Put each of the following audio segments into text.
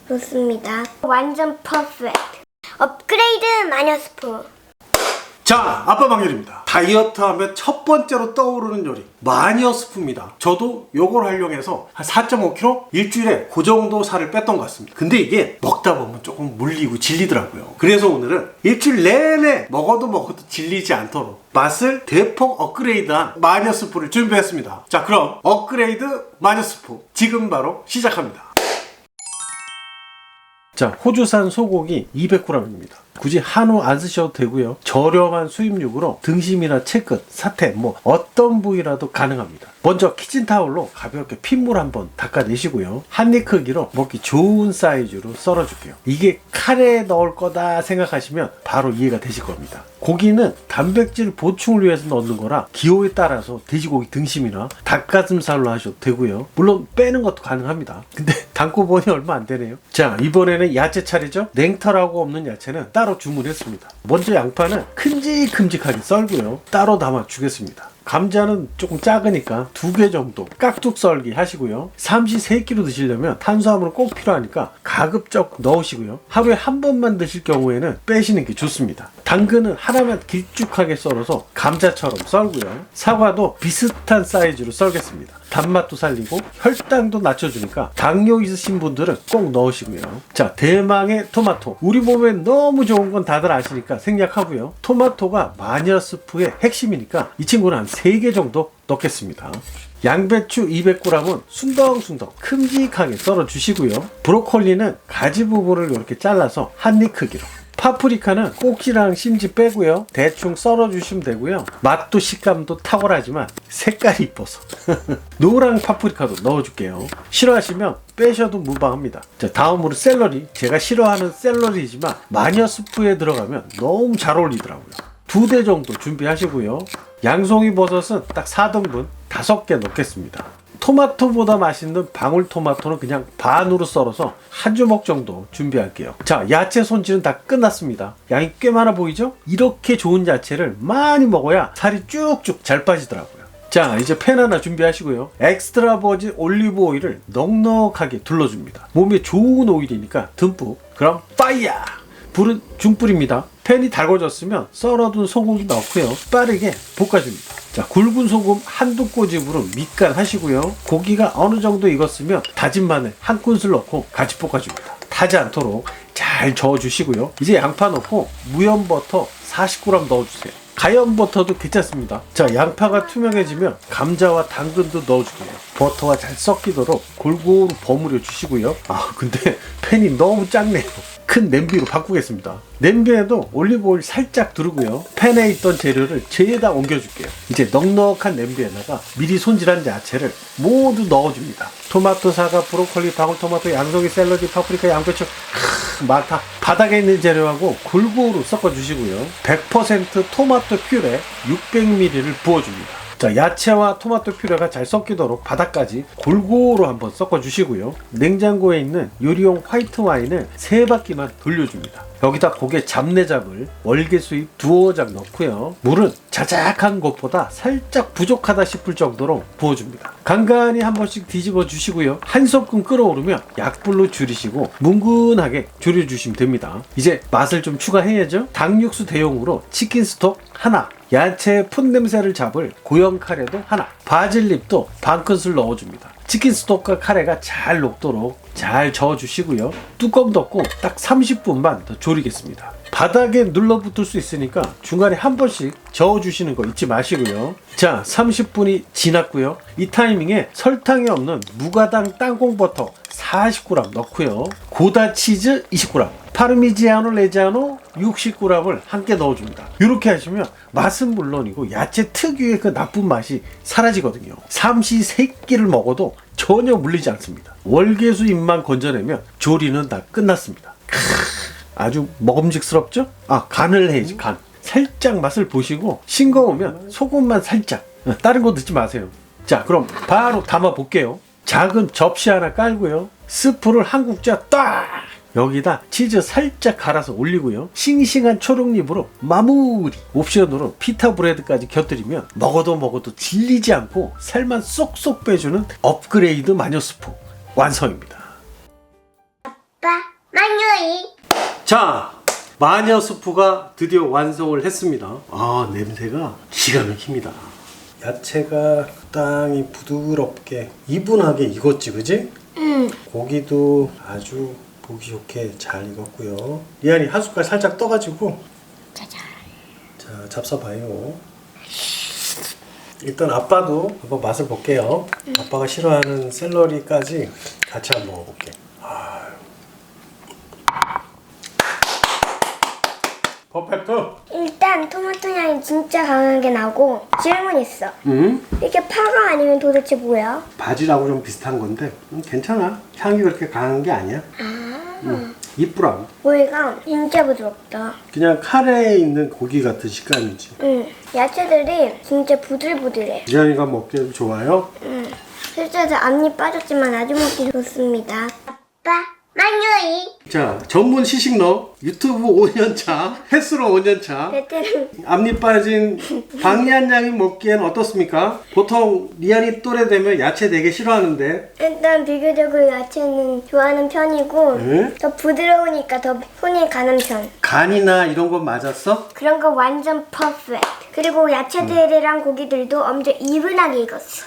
좋습니다. 완전 퍼펙트. 업그레이드 마녀 스프. 자, 아빠 방열입니다. 다이어트 하면 첫 번째로 떠오르는 요리 마녀 스프입니다. 저도 요걸 활용해서 한 4.5kg 일주일에 그 정도 살을 뺐던 것 같습니다. 근데 이게 먹다 보면 조금 물리고 질리더라고요. 그래서 오늘은 일주일 내내 먹어도 질리지 않도록 맛을 대폭 업그레이드한 마녀 스프를 준비했습니다. 자, 그럼 업그레이드 마녀 스프 지금 바로 시작합니다. 자, 호주산 소고기 200g입니다. 굳이 한우 안 쓰셔도 되고요. 저렴한 수입육으로 등심이나 채끝, 사태 어떤 부위라도 가능합니다. 먼저 키친타올로 가볍게 핏물 한번 닦아내시고요. 한 입 크기로 먹기 좋은 사이즈로 썰어줄게요. 이게 카레에 넣을 거다 생각하시면 바로 이해가 되실 겁니다. 고기는 단백질 보충을 위해서 넣는 거라 기호에 따라서 돼지고기 등심이나 닭가슴살로 하셔도 되고요. 물론 빼는 것도 가능합니다. 근데 담고 보니 얼마 안 되네요. 자, 이번에는 야채 차례죠. 냉털하고 없는 야채는 따로 주문했습니다. 먼저 양파는 큼직큼직하게 썰고요. 따로 담아 주겠습니다. 감자는 조금 작으니까 2개 정도 깍둑 썰기 하시고요. 삼시3끼로 드시려면 탄수화물은 꼭 필요하니까 가급적 넣으시고요. 하루에 한 번만 드실 경우에는 빼시는 게 좋습니다. 당근은 하나만 길쭉하게 썰어서 감자처럼 썰고요. 사과도 비슷한 사이즈로 썰겠습니다. 단맛도 살리고 혈당도 낮춰주니까 당뇨 있으신 분들은 꼭 넣으시고요. 자, 대망의 토마토. 우리 몸에 너무 좋은 건 다들 아시니까 생략하고요. 토마토가 마녀 스프의 핵심이니까 이 친구는 한 3개 정도 넣겠습니다. 양배추 200g은 순덩순덩 큼직하게 썰어 주시고요. 브로콜리는 가지 부분을 이렇게 잘라서 한 입 크기로. 파프리카는 꼭지랑 심지 빼고요. 대충 썰어 주시면 되고요. 맛도 식감도 탁월하지만 색깔이 이뻐서 노랑 파프리카도 넣어 줄게요. 싫어하시면 빼셔도 무방합니다. 자, 다음으로 샐러리. 제가 싫어하는 샐러리지만 마녀 스프에 들어가면 너무 잘 어울리더라고요. 2대 정도 준비하시고요. 양송이 버섯은 딱 4등분 5개 넣겠습니다. 토마토보다 맛있는 방울토마토는 그냥 반으로 썰어서 한 주먹 정도 준비할게요. 자, 야채 손질은 다 끝났습니다. 양이 꽤 많아 보이죠? 이렇게 좋은 야채를 많이 먹어야 살이 쭉쭉 잘 빠지더라고요. 자, 이제 팬 하나 준비하시고요. 엑스트라 버진 올리브 오일을 넉넉하게 둘러줍니다. 몸에 좋은 오일이니까 듬뿍. 그럼 파이어! 불은 중불입니다. 팬이 달궈졌으면 썰어둔 소고기 넣고요. 빠르게 볶아줍니다. 자, 굵은 소금 한두 꼬집으로 밑간 하시고요. 고기가 어느 정도 익었으면 다진 마늘 한 큰술 넣고 같이 볶아줍니다. 타지 않도록 잘 저어주시고요. 이제 양파 넣고 무염 버터 40g 넣어주세요. 가염 버터도 괜찮습니다. 자, 양파가 투명해지면 감자와 당근도 넣어주고요. 버터가 잘 섞이도록 골고루 버무려 주시고요. 근데 팬이 너무 작네요. 큰 냄비로 바꾸겠습니다. 냄비에도 올리브오일 살짝 두르고요. 팬에 있던 재료를 죄에다 옮겨줄게요. 이제 넉넉한 냄비에다가 미리 손질한 야채를 모두 넣어줍니다. 토마토, 사과, 브로콜리, 방울토마토, 양송이, 샐러리, 파프리카, 양배추 많다. 바닥에 있는 재료하고 골고루 섞어주시고요. 100% 토마토 퓨레 600ml를 부어줍니다. 자, 야채와 토마토 퓨레가 잘 섞이도록 바닥까지 골고루 한번 섞어주시고요. 냉장고에 있는 요리용 화이트 와인을 3바퀴만 돌려줍니다. 여기다 고개 잡내잡을 월계수잎 2오작 넣고요. 물은 자작한 것보다 살짝 부족하다 싶을 정도로 부어줍니다. 간간히 한 번씩 뒤집어 주시고요. 한 소끔 끓어오르면 약불로 줄이시고 뭉근하게 졸여주시면 됩니다. 이제 맛을 좀 추가해야죠. 닭육수 대용으로 치킨 스톡 하나, 야채의 풋냄새를 잡을 고형 카레도 하나, 바질잎도 반 큰술 넣어줍니다. 치킨 스톡과 카레가 잘 녹도록 잘 저어주시고요. 뚜껑 덮고 딱 30분만 더 졸이겠습니다. 바닥에 눌러붙을 수 있으니까 중간에 한 번씩 저어주시는 거 잊지 마시고요. 자, 30분이 지났고요. 이 타이밍에 설탕이 없는 무가당 땅콩버터 40g 넣고요. 고다 치즈 20g, 파르미지아노 레지아노 60g을 함께 넣어줍니다. 이렇게 하시면 맛은 물론이고 야채 특유의 그 나쁜 맛이 사라지거든요. 삼시3끼를 먹어도 전혀 물리지 않습니다. 월계수 잎만 건져내면 조리는 다 끝났습니다. 아주 먹음직스럽죠? 간을 해야지, 간. 살짝 맛을 보시고 싱거우면 소금만 살짝. 다른 거 넣지 마세요. 자, 그럼 바로 담아 볼게요. 작은 접시 하나 깔고요. 스프를 한 국자 딱! 여기다 치즈 살짝 갈아서 올리고요. 싱싱한 초록잎으로 마무리. 옵션으로 피타 브레드까지 곁들이면 먹어도 질리지 않고 살만 쏙쏙 빼주는 업그레이드 마녀 스프 완성입니다. 아빠 자, 마녀 수프가 드디어 완성을 했습니다. 아, 냄새가 기가 막힙니다. 야채가 땅이 부드럽게 이분하게 익었지, 그지? 고기도 아주 보기 좋게 잘 익었고요. 리안이 한 숟갈 살짝 떠가지고 짜잔. 자, 잡숴봐요. 일단 아빠도 한번 맛을 볼게요. 아빠가 싫어하는 샐러리까지 같이 한번 먹어볼게. 퍼펙트. 일단 토마토 향이 진짜 강하게 나고 질문 있어. 이게 파가 아니면 도대체 뭐야? 바지락하고 좀 비슷한 건데 괜찮아. 향이 그렇게 강한 게 아니야. 이쁘라. 오이가 진짜 부드럽다. 그냥 카레에 있는 고기 같은 식감이지. 야채들이 진짜 부들부들해. 리안이가 먹기 좋아요? 실제로 앞니 빠졌지만 아주 먹기 좋습니다. 아빠, 만유이. 자, 전문 시식러 유튜브 5년차 횟수로 5년차 베테랑. 앞니 빠진 박리안 양이 먹기엔 어떻습니까? 보통 리안이 또래 되면 야채 되게 싫어하는데 일단 비교적으로 야채는 좋아하는 편이고 응? 더 부드러우니까 더 손이 가는 편. 간이나 이런 건 맞았어? 그런 거 완전 퍼펙트. 그리고 야채들이랑 고기들도 엄청 이분하게 익었어.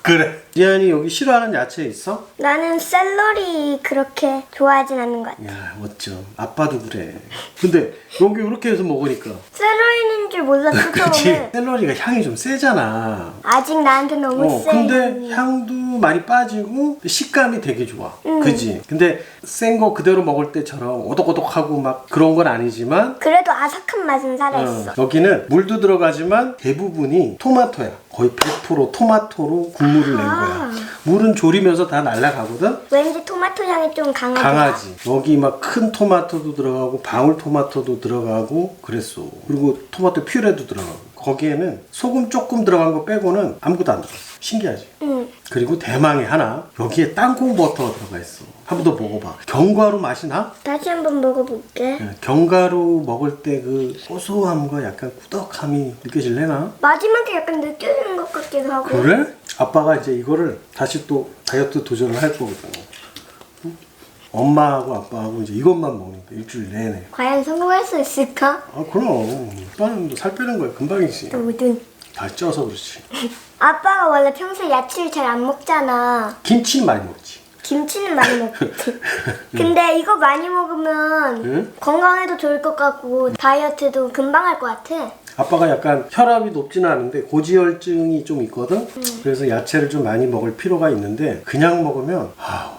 그래. 리안이 여기 싫어하는 야채 있어? 나는 샐러리 그렇게 좋아하진 않는 것 같아. 야, 멋져. 아빠도 그래. 근데 여기 이렇게 해서 먹으니까 샐러리는 줄 몰랐어 그치? 처음에. 샐러리가 향이 좀 세잖아. 아직 나한테 너무 세. 근데 향도 많이 빠지고 식감이 되게 좋아. 그지? 근데 센 거 그대로 먹을 때처럼 오독오독하고 막 그런 건 아니지만 그래도 아삭한 맛은 살아있어. 여기는 물도 들어가지만 대부분이 토마토야. 거의 100% 토마토로 국물을 낸 거야. 물은 졸이면서 다 날아가거든? 왠지 토마토 향이 좀 강하다. 강하지. 여기 막 큰 토마토도 들어가고 방울토마토도 들어가고 그랬어. 그리고 토마토 퓨레도 들어가고. 거기에는 소금 조금 들어간 거 빼고는 아무것도 안 들어갔어. 신기하지? 그리고 대망의 하나. 여기에 땅콩 버터가 들어가 있어. 한 번 더 먹어봐. 견과류 맛이 나? 다시 한번 먹어볼게. 견과류 먹을 때 그 고소함과 약간 꾸덕함이 느껴질래나? 마지막에 약간 느껴지는 것 같기도 하고. 그래? 아빠가 이제 이거를 다시 또 다이어트 도전을 할 거거든. 응? 엄마하고 아빠하고 이제 이것만 먹는다. 일주일 내내. 과연 성공할 수 있을까? 아, 그럼. 오빠는 살 빼는 거야. 금방이지. 모든. 다 쪄서 그렇지. 아빠가 원래 평소에 야채를 잘 안 먹잖아. 김치 많이 먹지. 김치는 많이 먹겠지. 근데 이거 많이 먹으면 응? 건강에도 좋을 것 같고 다이어트도 금방 할 것 같아. 아빠가 약간 혈압이 높지는 않은데 고지혈증이 좀 있거든. 그래서 야채를 좀 많이 먹을 필요가 있는데 그냥 먹으면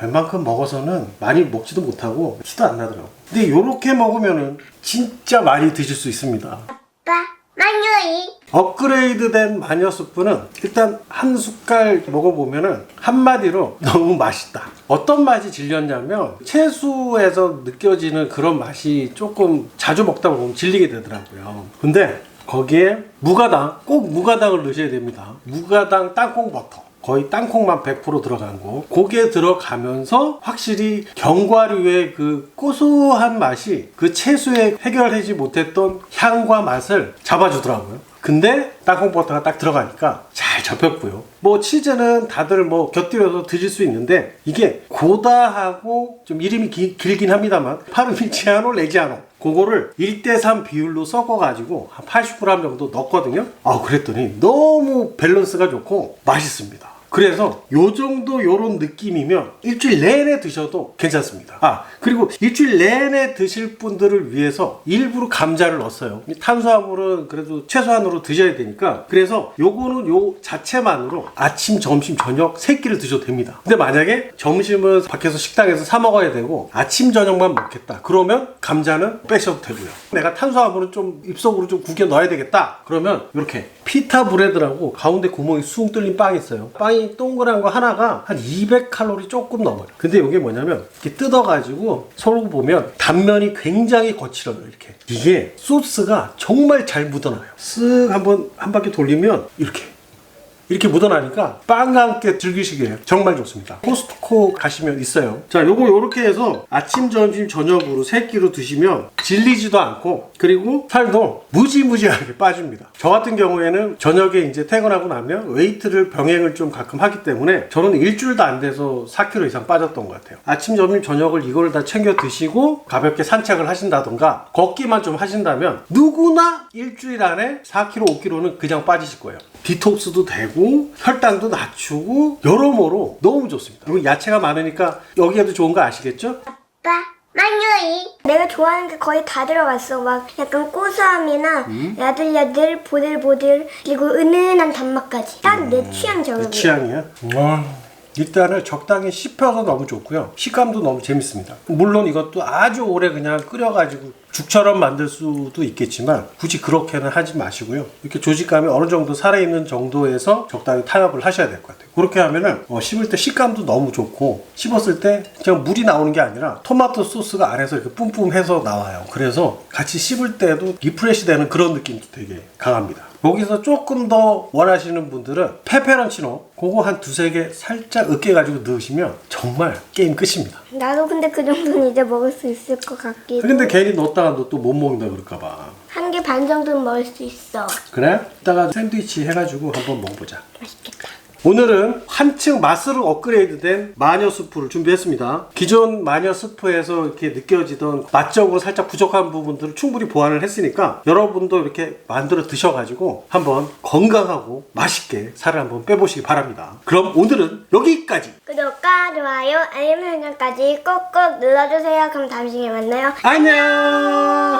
웬만큼 먹어서는 많이 먹지도 못하고 티도 안 나더라고. 근데 요렇게 먹으면은 진짜 많이 드실 수 있습니다. 아빠, 만유이. 업그레이드된 마녀 수프는 일단 한 숟갈 먹어보면은 한마디로 너무 맛있다. 어떤 맛이 질렸냐면 채소에서 느껴지는 그런 맛이 조금 자주 먹다 보면 질리게 되더라고요. 근데 거기에 무가당, 꼭 무가당을 넣으셔야 됩니다. 무가당 땅콩 버터. 거의 땅콩만 100% 들어간 거. 그게 들어가면서 확실히 견과류의 그 고소한 맛이 그 채소에 해결하지 못했던 향과 맛을 잡아주더라고요. 근데 땅콩 버터가 딱 들어가니까 잘 접혔고요. 뭐 치즈는 다들 뭐 곁들여서 드실 수 있는데 이게 고다하고 좀 이름이 길긴 합니다만 파르미지아노 레지아노 그거를 1대3 비율로 섞어가지고 한 80g 정도 넣었거든요. 그랬더니 너무 밸런스가 좋고 맛있습니다. 그래서 요 정도 요런 느낌이면 일주일 내내 드셔도 괜찮습니다. 그리고 일주일 내내 드실 분들을 위해서 일부러 감자를 넣었어요. 탄수화물은 그래도 최소한으로 드셔야 되니까. 그래서 요거는 요 자체만으로 아침, 점심, 저녁 3끼를 드셔도 됩니다. 근데 만약에 점심은 밖에서 식당에서 사 먹어야 되고 아침, 저녁만 먹겠다. 그러면 감자는 빼셔도 되고요. 내가 탄수화물은 좀 입속으로 좀 구겨 넣어야 되겠다. 그러면 이렇게 피타 브레드라고 가운데 구멍이 숭 뚫린 빵이 있어요. 빵이 동그란 거 하나가 한 200칼로리 조금 넘어요. 근데 이게 뭐냐면 이렇게 뜯어가지고 서로 보면 단면이 굉장히 거칠어요. 이렇게 이게 소스가 정말 잘 묻어나요. 쓱 한번 한 바퀴 돌리면 이렇게 이렇게 묻어나니까 빵과 함께 즐기시기에 정말 좋습니다. 코스트코 가시면 있어요. 자, 요거 요렇게 해서 아침, 점심, 저녁으로 3끼로 드시면 질리지도 않고 그리고 살도 무지무지하게 빠집니다. 저 같은 경우에는 저녁에 이제 퇴근하고 나면 웨이트를 병행을 좀 가끔 하기 때문에 저는 일주일도 안 돼서 4kg 이상 빠졌던 것 같아요. 아침, 점심, 저녁을 이걸 다 챙겨 드시고 가볍게 산책을 하신다던가 걷기만 좀 하신다면 누구나 일주일 안에 4kg, 5kg는 그냥 빠지실 거예요. 디톡스도 되고 혈당도 낮추고 여러모로 너무 좋습니다. 그리고 야채가 많으니까 여기에도 좋은 거 아시겠죠? 아빠 만유이 내가 좋아하는 게 거의 다 들어갔어. 막 약간 고소함이나 야들야들 보들보들 그리고 은은한 단맛까지 딱 내 취향 저격이야. 내 취향이야? 일단은 적당히 씹혀서 너무 좋고요. 식감도 너무 재밌습니다. 물론 이것도 아주 오래 그냥 끓여가지고 죽처럼 만들 수도 있겠지만 굳이 그렇게는 하지 마시고요. 이렇게 조직감이 어느 정도 살아있는 정도에서 적당히 타협을 하셔야 될 것 같아요. 그렇게 하면은 씹을 때 식감도 너무 좋고 씹었을 때 그냥 물이 나오는 게 아니라 토마토 소스가 안에서 이렇게 뿜뿜해서 나와요. 그래서 같이 씹을 때도 리프레시 되는 그런 느낌도 되게 강합니다. 여기서 조금 더 원하시는 분들은 페페론치노 그거 한 2-3개 살짝 으깨가지고 넣으시면 정말 게임 끝입니다. 나도 근데 그 정도는 이제 먹을 수 있을 것 같기도. 근데 괜히 넣었다가 너 또 못 먹는다 그럴까봐. 1개 반 정도는 먹을 수 있어. 그래? 이따가 샌드위치 해가지고 한번 먹어보자. 맛있겠다. 오늘은 한층 맛으로 업그레이드된 마녀 수프를 준비했습니다. 기존 마녀 수프에서 이렇게 느껴지던 맛적으로 살짝 부족한 부분들을 충분히 보완을 했으니까 여러분도 이렇게 만들어 드셔가지고 한번 건강하고 맛있게 살을 한번 빼보시기 바랍니다. 그럼 오늘은 여기까지. 구독과 좋아요, 알림 설정까지 꼭꼭 눌러주세요. 그럼 다음 시간에 만나요. 안녕.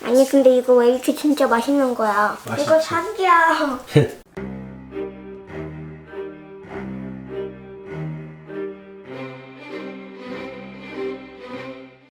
아니 근데 이거 왜 이렇게 진짜 맛있는 거야? 맛있지. 이거 사기야.